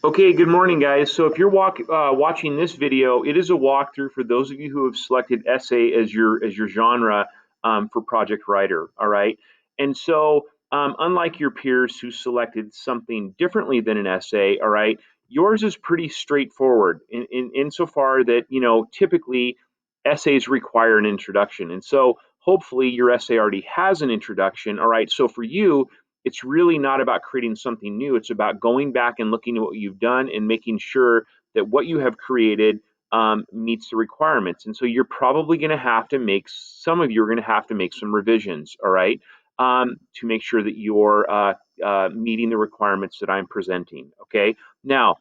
Okay, good morning, guys. So if you're watching this video, it is a walkthrough for those of you who have selected essay as your genre for Project Writer. All right, and so unlike your peers who selected something differently than an essay, all right, yours is pretty straightforward insofar that typically essays require an introduction, and so hopefully your essay already has an introduction. All right, so for you it's really not about creating something new. It's about going back and looking at what you've done and making sure that what you have created meets the requirements. And so you're probably going to have to make some of you are going to have to make some revisions, all right, to make sure that you're meeting the requirements that I'm presenting. Okay. Now,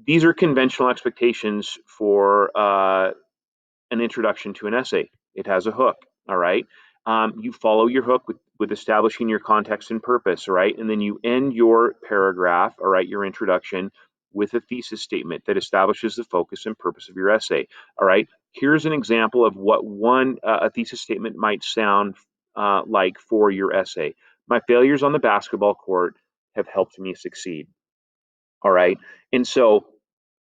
these are conventional expectations for an introduction to an essay. It has a hook, all right? You follow your hook with establishing your context and purpose, all right? And then you end your paragraph, all right, your introduction, with a thesis statement that establishes the focus and purpose of your essay, all right? Here's an example of what a thesis statement might sound like for your essay. My failures on the basketball court have helped me succeed, all right? And so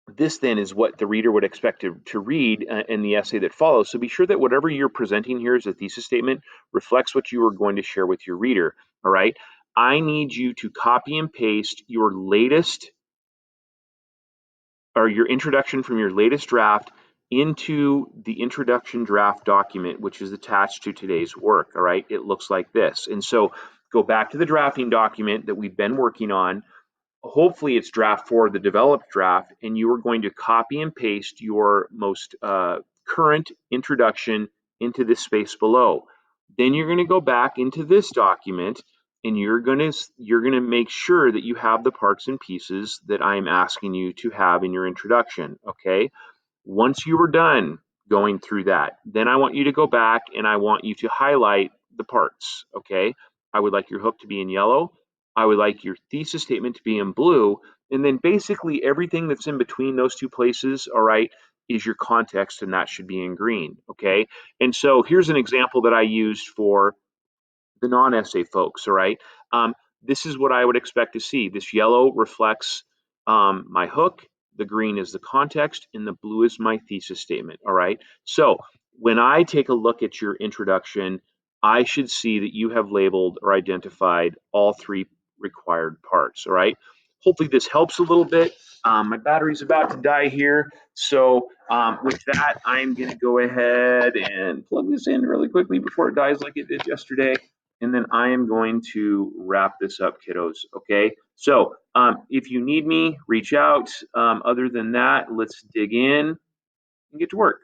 this then is what the reader would expect to read in the essay that follows. So be sure that whatever you're presenting here as a thesis statement reflects what you are going to share with your reader. All right. I need you to copy and paste your latest or your introduction from your latest draft into the introduction draft document, which is attached to today's work. All right. It looks like this. And so go back to the drafting document that we've been working on. Hopefully it's draft 4, the developed draft, and you are going to copy and paste your most current introduction into this space below. Then you're going to go back into this document and you're going to make sure that you have the parts and pieces that I'm asking you to have in your introduction. Okay. Once you are done going through that, then I want you to go back and I want you to highlight the parts. Okay. I would like your hook to be in yellow. I would like your thesis statement to be in blue. And then basically everything that's in between those two places, all right, is your context, and that should be in green. Okay. And so here's an example that I used for the non-essay folks. All right. This is what I would expect to see. This yellow reflects my hook, the green is the context, and the blue is my thesis statement. All right. So when I take a look at your introduction, I should see that you have labeled or identified all three required parts. All right. Hopefully this helps a little bit. My battery's about to die here. So with that, I'm going to go ahead and plug this in really quickly before it dies like it did yesterday. And then I am going to wrap this up, kiddos. Okay. So if you need me, reach out. Other than that, let's dig in and get to work.